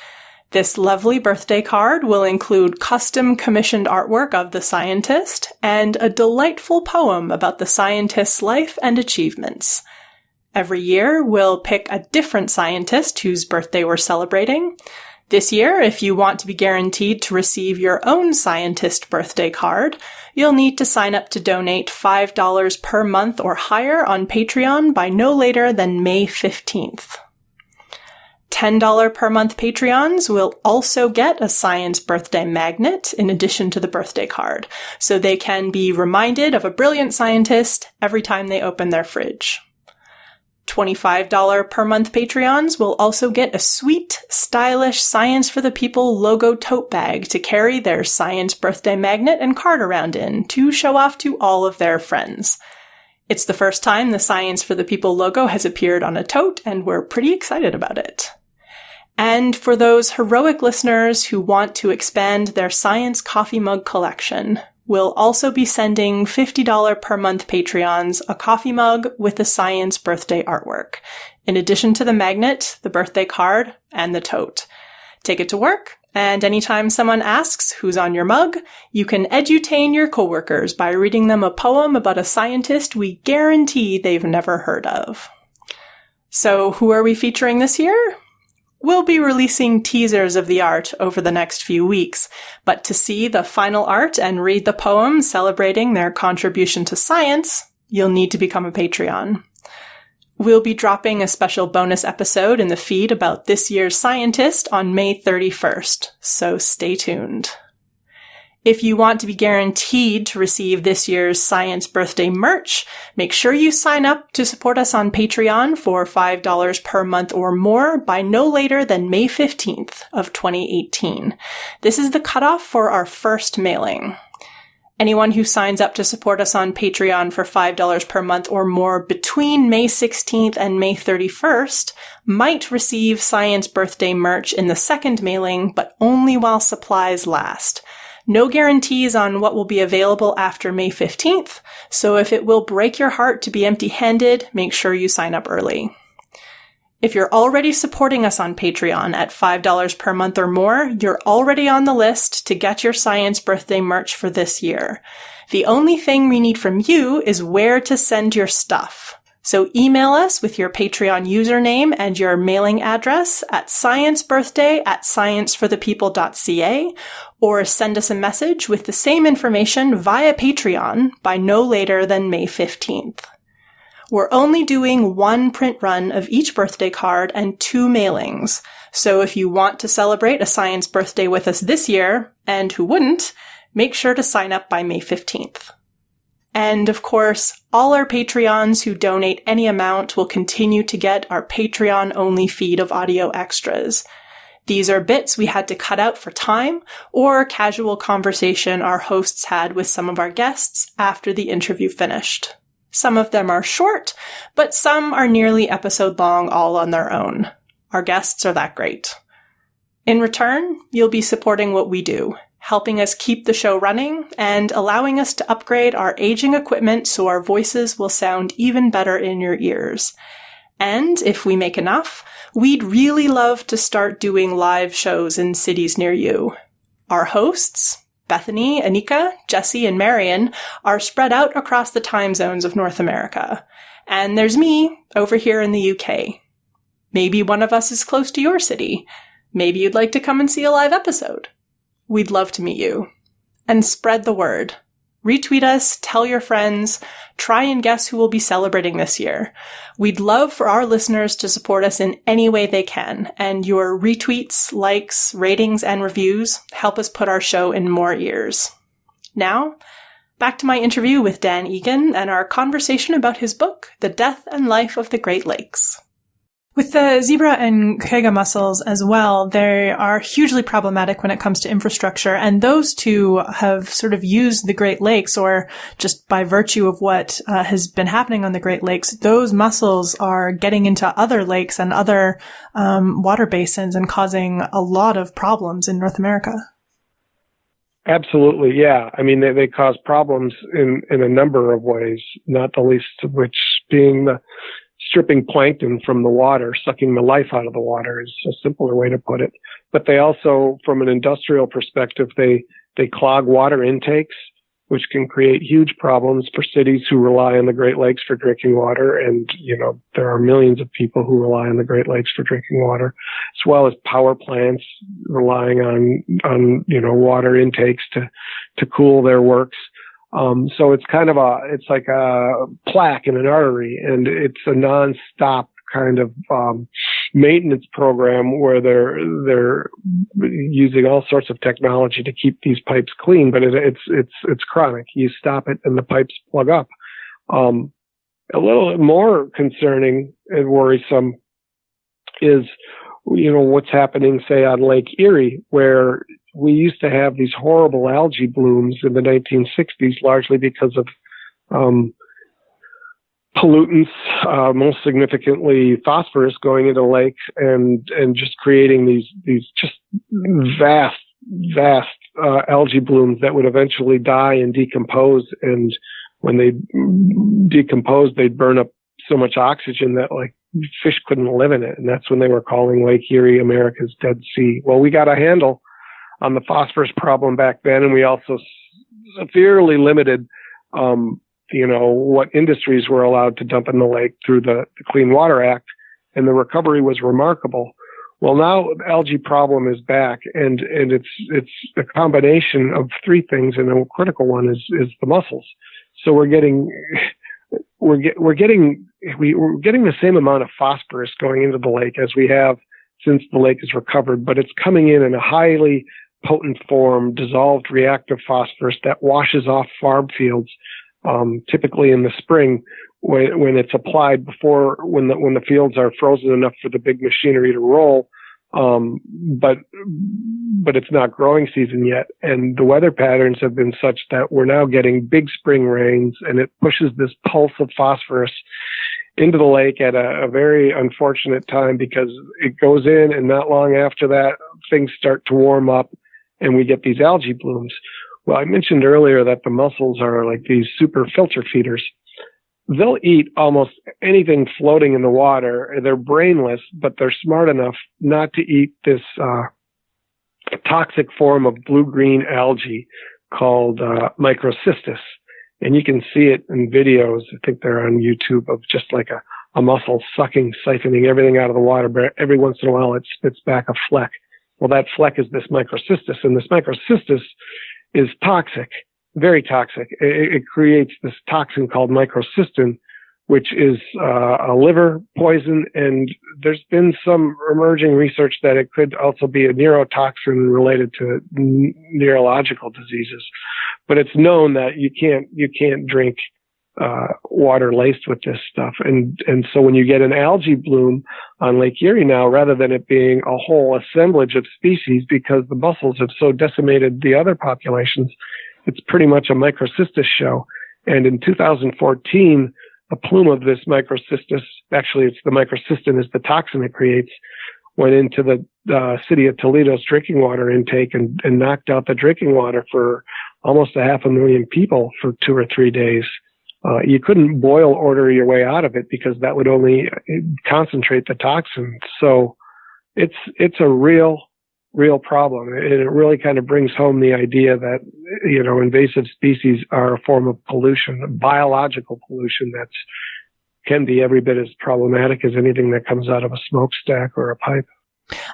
This lovely birthday card will include custom-commissioned artwork of the scientist and a delightful poem about the scientist's life and achievements. Every year, we'll pick a different scientist whose birthday we're celebrating. This year, if you want to be guaranteed to receive your own scientist birthday card, you'll need to sign up to donate $5 per month or higher on Patreon by no later than May 15th. $10 per month Patreons will also get a science birthday magnet in addition to the birthday card, so they can be reminded of a brilliant scientist every time they open their fridge. $25 per month Patreons will also get a sweet, stylish Science for the People logo tote bag to carry their science birthday magnet and card around in to show off to all of their friends. It's the first time the Science for the People logo has appeared on a tote, and we're pretty excited about it. And for those heroic listeners who want to expand their science coffee mug collection, we'll also be sending $50 per month Patreons a coffee mug with the science birthday artwork, in addition to the magnet, the birthday card, and the tote. Take it to work, and anytime someone asks who's on your mug, you can edutain your coworkers by reading them a poem about a scientist we guarantee they've never heard of. So who are we featuring this year? We'll be releasing teasers of the art over the next few weeks, but to see the final art and read the poem celebrating their contribution to science, you'll need to become a Patreon. We'll be dropping a special bonus episode in the feed about this year's scientist on May 31st, so stay tuned. If you want to be guaranteed to receive this year's Science Birthday merch, make sure you sign up to support us on Patreon for $5 per month or more by no later than May 15th of 2018. This is the cutoff for our first mailing. Anyone who signs up to support us on Patreon for $5 per month or more between May 16th and May 31st might receive Science Birthday merch in the second mailing, but only while supplies last. No guarantees on what will be available after May 15th, so if it will break your heart to be empty-handed, make sure you sign up early. If you're already supporting us on Patreon at $5 per month or more, you're already on the list to get your Science Birthday merch for this year. The only thing we need from you is where to send your stuff. So email us with your Patreon username and your mailing address at sciencebirthday@scienceforthepeople.ca, or send us a message with the same information via Patreon by no later than May 15th. We're only doing one print run of each birthday card and 2 mailings, so if you want to celebrate a science birthday with us this year, and who wouldn't, make sure to sign up by May 15th. And of course, all our Patreons who donate any amount will continue to get our Patreon-only feed of audio extras. These are bits we had to cut out for time, or casual conversation our hosts had with some of our guests after the interview finished. Some of them are short, but some are nearly episode long all on their own. Our guests are that great. In return, you'll be supporting what we do, helping us keep the show running and allowing us to upgrade our aging equipment so our voices will sound even better in your ears. And if we make enough, we'd really love to start doing live shows in cities near you. Our hosts, Bethany, Anika, Jesse, and Marion, are spread out across the time zones of North America. And there's me over here in the UK. Maybe one of us is close to your city. Maybe you'd like to come and see a live episode. We'd love to meet you. And spread the word. Retweet us, tell your friends, try and guess who will be celebrating this year. We'd love for our listeners to support us in any way they can, and your retweets, likes, ratings, and reviews help us put our show in more ears. Now, back to my interview with Dan Egan and our conversation about his book, The Death and Life of the Great Lakes. With the zebra and quagga mussels as well, they are hugely problematic when it comes to infrastructure, and those two have sort of used the Great Lakes, or just by virtue of what has been happening on the Great Lakes, those mussels are getting into other lakes and other water basins and causing a lot of problems in North America. Absolutely, yeah. I mean, they cause problems in a number of ways, not the least of which being the stripping plankton from the water, sucking the life out of the water is a simpler way to put it. But they also, from an industrial perspective, they clog water intakes, which can create huge problems for cities who rely on the Great Lakes for drinking water. And, you know, there are millions of people who rely on the Great Lakes for drinking water, as well as power plants relying on, you know, water intakes to cool their works. So it's kind of it's like a plaque in an artery, and it's a non-stop kind of, maintenance program where they're using all sorts of technology to keep these pipes clean, but it's chronic. You stop it and the pipes plug up. A little more concerning and worrisome is, what's happening, say, on Lake Erie, where we used to have these horrible algae blooms in the 1960s, largely because of pollutants, most significantly phosphorus going into the lake and just creating these just vast algae blooms that would eventually die and decompose. And when they decomposed, they'd burn up so much oxygen that fish couldn't live in it. And that's when they were calling Lake Erie America's Dead Sea. Well, we got a handle on the phosphorus problem back then, and we also severely limited, what industries were allowed to dump in the lake through the Clean Water Act, and the recovery was remarkable. Well, now the algae problem is back, and it's a combination of three things, and a critical one is the mussels. So we're getting the same amount of phosphorus going into the lake as we have since the lake is recovered, but it's coming in a highly potent form, dissolved reactive phosphorus that washes off farm fields, typically in the spring when it's applied when the fields are frozen enough for the big machinery to roll. But it's not growing season yet. And the weather patterns have been such that we're now getting big spring rains, and it pushes this pulse of phosphorus into the lake at a very unfortunate time, because it goes in, and not long after that, things start to warm up and we get these algae blooms. Well, I mentioned earlier that the mussels are like these super filter feeders. They'll eat almost anything floating in the water. They're brainless, but they're smart enough not to eat this toxic form of blue-green algae called microcystis. And you can see it in videos. I think they're on YouTube, of just like a mussel siphoning everything out of the water, but every once in a while it spits back a fleck. Well, that fleck is this microcystis, and this microcystis is toxic, very toxic. It creates this toxin called microcystin, which is a liver poison, and there's been some emerging research that it could also be a neurotoxin related to neurological diseases. But it's known that you can't drink water laced with this stuff. And so when you get an algae bloom on Lake Erie now, rather than it being a whole assemblage of species, because the mussels have so decimated the other populations, it's pretty much a microcystis show. And in 2014, a plume of this microcystis, actually it's the microcystin is the toxin it creates, went into the city of Toledo's drinking water intake and knocked out the drinking water for almost 500,000 people for 2 or 3 days. You couldn't boil order your way out of it, because that would only concentrate the toxin. So it's a real problem. And it really kind of brings home the idea that, invasive species are a form of pollution, biological pollution that can be every bit as problematic as anything that comes out of a smokestack or a pipe.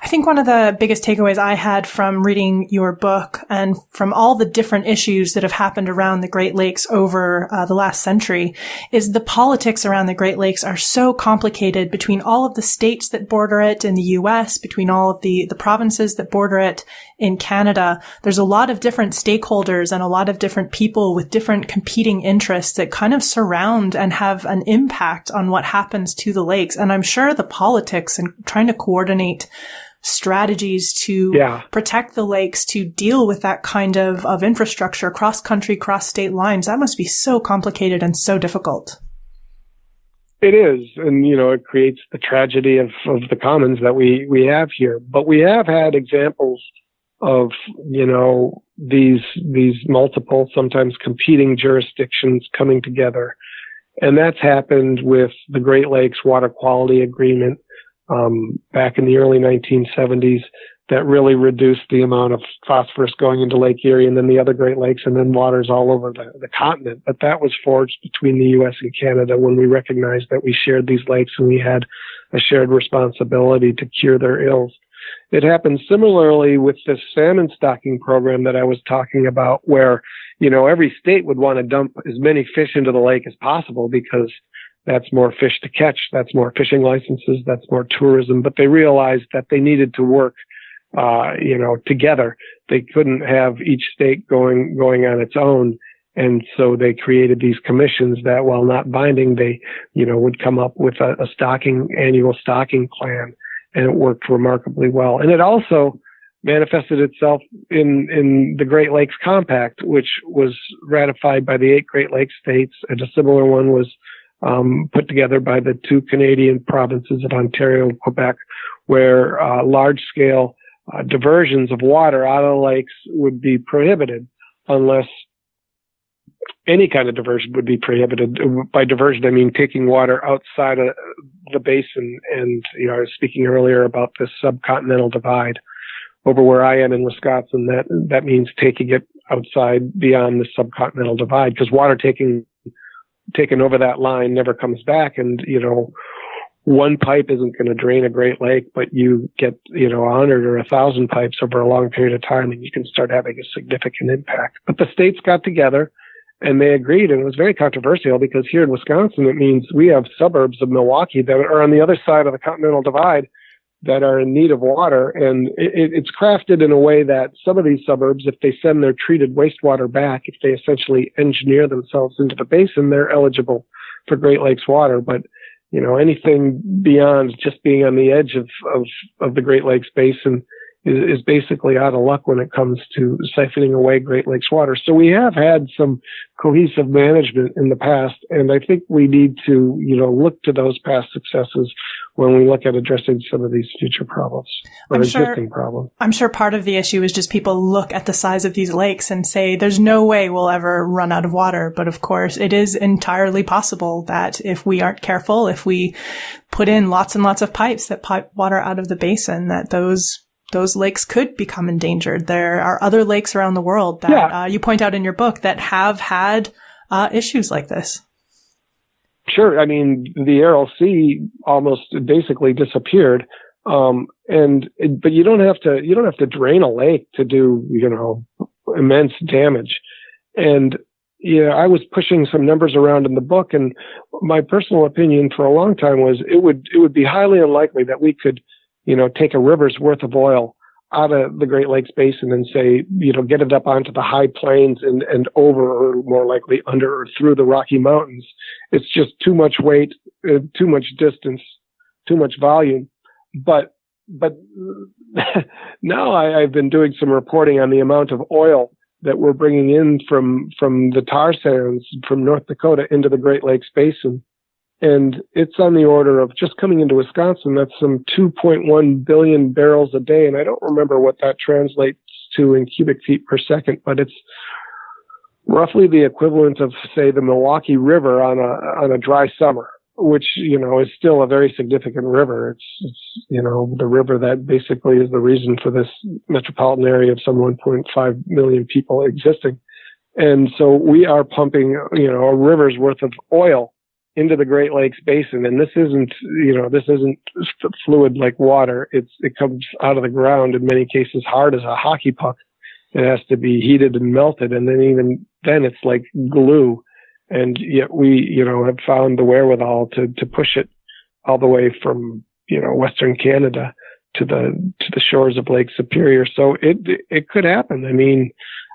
I think one of the biggest takeaways I had from reading your book and from all the different issues that have happened around the Great Lakes over the last century is the politics around the Great Lakes are so complicated between all of the states that border it in the U.S., between all of the provinces that border it in Canada. There's a lot of different stakeholders and a lot of different people with different competing interests that kind of surround and have an impact on what happens to the lakes. And I'm sure the politics and trying to coordinate strategies to protect the lakes, to deal with that kind of infrastructure cross-country, cross-state lines, that must be so complicated and so difficult. It is. And, it creates the tragedy of the commons that we have here. But we have had examples of, these multiple, sometimes competing jurisdictions coming together. And that's happened with the Great Lakes Water Quality Agreement back in the early 1970s, that really reduced the amount of phosphorus going into Lake Erie and then the other Great Lakes and then waters all over the continent. But that was forged between the U.S. and Canada when we recognized that we shared these lakes and we had a shared responsibility to cure their ills. It happened similarly with this salmon stocking program that I was talking about, where, every state would want to dump as many fish into the lake as possible, because that's more fish to catch, that's more fishing licenses, that's more tourism. But they realized that they needed to work, together. They couldn't have each state going on its own. And so they created these commissions that, while not binding, they, would come up with a annual stocking plan, and it worked remarkably well. And it also manifested itself in the Great Lakes Compact, which was ratified by the 8 Great Lakes states, and a similar one was put together by the 2 Canadian provinces of Ontario and Quebec, where large-scale diversions of water out of the lakes would be prohibited, unless any kind of diversion would be prohibited. By diversion, I mean taking water outside of the basin. And, I was speaking earlier about this subcontinental divide over where I am in Wisconsin. That means taking it outside beyond the subcontinental divide, because water taken over that line never comes back. And, one pipe isn't going to drain a Great Lake, but you get, 100 or 1,000 pipes over a long period of time, and you can start having a significant impact. But the states got together and they agreed, and it was very controversial, because here in Wisconsin, it means we have suburbs of Milwaukee that are on the other side of the continental divide that are in need of water. And it's crafted in a way that some of these suburbs, if they send their treated wastewater back, if they essentially engineer themselves into the basin, they're eligible for Great Lakes water. But, anything beyond just being on the edge of the Great Lakes basin is basically out of luck when it comes to siphoning away Great Lakes water. So we have had some cohesive management in the past, and I think we need to, look to those past successes when we look at addressing some of these future problems or existing problems. I'm sure part of the issue is just people look at the size of these lakes and say, there's no way we'll ever run out of water. But of course, it is entirely possible that if we aren't careful, if we put in lots and lots of pipes that pipe water out of the basin, that those lakes could become endangered. There are other lakes around the world that you point out in your book that have had issues like this. Sure. I mean, the Aral Sea almost basically disappeared. But you don't have to drain a lake to do, immense damage. And, I was pushing some numbers around in the book, and my personal opinion for a long time was it would be highly unlikely that we could, take a river's worth of oil out of the Great Lakes Basin and say, get it up onto the high plains and over, or more likely under or through the Rocky Mountains. It's just too much weight, too much distance, too much volume. But now I've been doing some reporting on the amount of oil that we're bringing in from the tar sands from North Dakota into the Great Lakes Basin. And it's on the order of, just coming into Wisconsin, that's some 2.1 billion barrels a day. And I don't remember what that translates to in cubic feet per second, but it's roughly the equivalent of, say, the Milwaukee River on a dry summer, which, is still a very significant river. It's the river that basically is the reason for this metropolitan area of some 1.5 million people existing. And so we are pumping, a river's worth of oil into the Great Lakes Basin. And this isn't fluid like water. It comes out of the ground in many cases hard as a hockey puck. It has to be heated and melted. And then even then it's like glue. And yet we, have found the wherewithal to push it all the way from, Western Canada to the shores of Lake Superior. So it could happen. I mean,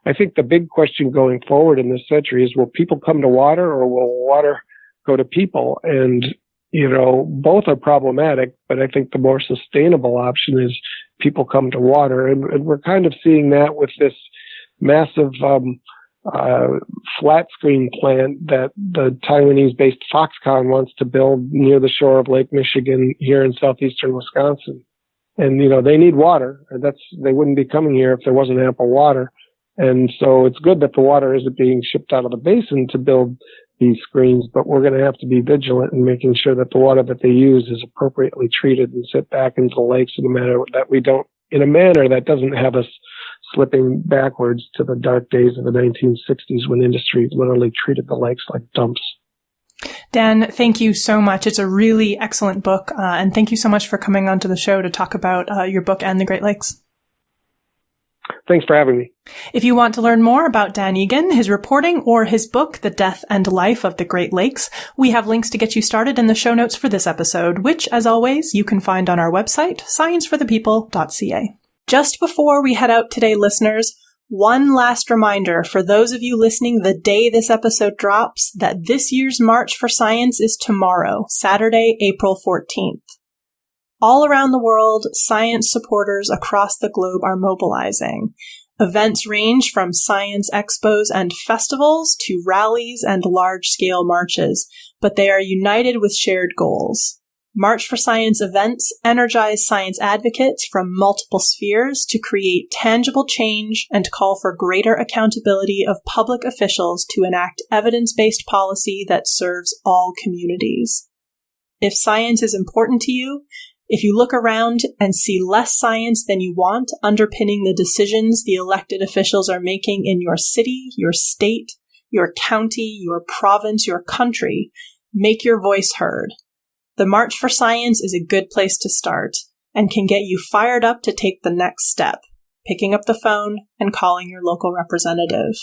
I think the big question going forward in this century is, will people come to water, or will water go to people? And, both are problematic, but I think the more sustainable option is people come to water. And we're kind of seeing that with this massive, flat screen plant that the Taiwanese-based Foxconn wants to build near the shore of Lake Michigan here in southeastern Wisconsin. And, they need water. They wouldn't be coming here if there wasn't ample water. And so it's good that the water isn't being shipped out of the basin to build these screens, but we're going to have to be vigilant in making sure that the water that they use is appropriately treated and sent back into the lakes in a manner that doesn't have us slipping backwards to the dark days of the 1960s when industry literally treated the lakes like dumps. Dan, thank you so much. It's a really excellent book, and thank you so much for coming onto the show to talk about your book and the Great Lakes. Thanks for having me. If you want to learn more about Dan Egan, his reporting, or his book, The Death and Life of the Great Lakes, we have links to get you started in the show notes for this episode, which, as always, you can find on our website, scienceforthepeople.ca. Just before we head out today, listeners, One last reminder for those of you listening the day this episode drops that this year's March for Science is tomorrow, Saturday, April 14th. All around the world, science supporters across the globe are mobilizing. Events range from science expos and festivals to rallies and large-scale marches, but they are united with shared goals. March for Science events energize science advocates from multiple spheres to create tangible change and call for greater accountability of public officials to enact evidence-based policy that serves all communities. If science is important to you, if you look around and see less science than you want underpinning the decisions the elected officials are making in your city, your state, your county, your province, your country, make your voice heard. The March for Science is a good place to start and can get you fired up to take the next step, picking up the phone and calling your local representative.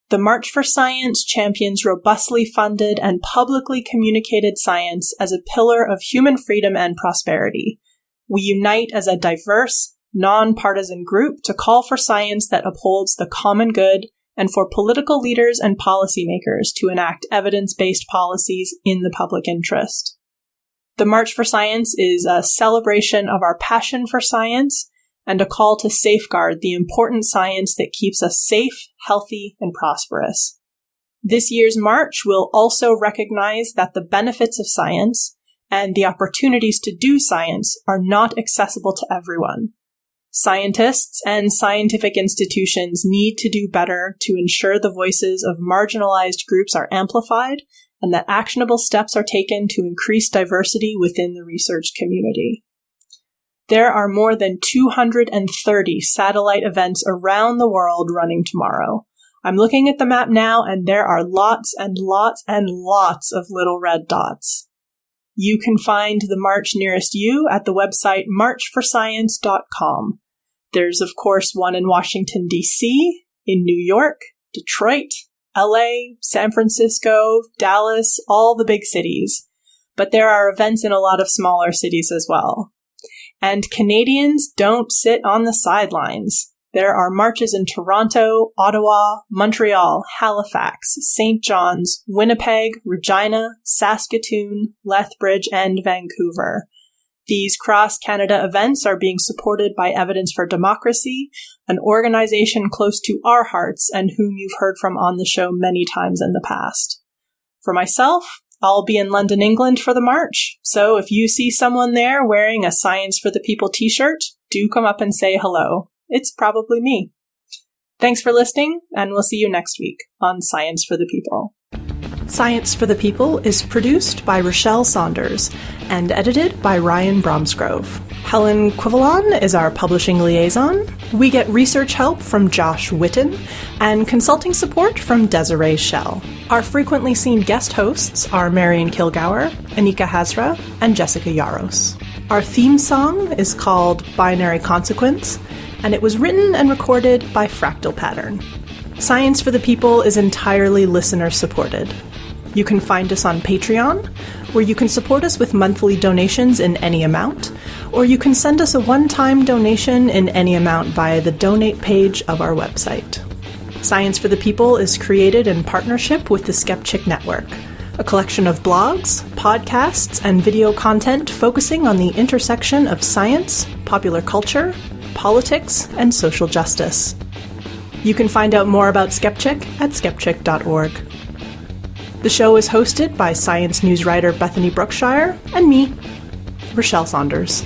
The March for Science champions robustly funded and publicly communicated science as a pillar of human freedom and prosperity. We unite as a diverse, non-partisan group to call for science that upholds the common good and for political leaders and policymakers to enact evidence-based policies in the public interest. The March for Science is a celebration of our passion for science and a call to safeguard the important science that keeps us safe, healthy, and prosperous. This year's march will also recognize that the benefits of science and the opportunities to do science are not accessible to everyone. Scientists and scientific institutions need to do better to ensure the voices of marginalized groups are amplified and that actionable steps are taken to increase diversity within the research community. There are more than 230 satellite events around the world running tomorrow. I'm looking at the map now, and there are lots and lots and lots of little red dots. You can find the march nearest you at the website marchforscience.com. There's, of course, one in Washington, D.C., in New York, Detroit, LA, San Francisco, Dallas, all the big cities. But there are events in a lot of smaller cities as well. And Canadians don't sit on the sidelines. There are marches in Toronto, Ottawa, Montreal, Halifax, St. John's, Winnipeg, Regina, Saskatoon, Lethbridge, and Vancouver. These cross-Canada events are being supported by Evidence for Democracy, an organization close to our hearts and whom you've heard from on the show many times in the past. For myself, I'll be in London, England for the march, so if you see someone there wearing a Science for the People t-shirt, do come up and say hello. It's probably me. Thanks for listening, and we'll see you next week on Science for the People. Science for the People is produced by Rochelle Saunders and edited by Ryan Bromsgrove. Helen Quivalon is our publishing liaison. We get research help from Josh Witten and consulting support from Desiree Schell. Our frequently seen guest hosts are Marion Kilgour, Anika Hazra, and Jessica Yaros. Our theme song is called Binary Consequence, and it was written and recorded by Fractal Pattern. Science for the People is entirely listener-supported. You can find us on Patreon, where you can support us with monthly donations in any amount, or you can send us a one-time donation in any amount via the donate page of our website. Science for the People is created in partnership with the Skepchick Network, a collection of blogs, podcasts, and video content focusing on the intersection of science, popular culture, politics, and social justice. You can find out more about Skepchick at skepchick.org. The show is hosted by science news writer Bethany Brookshire and me, Rochelle Saunders.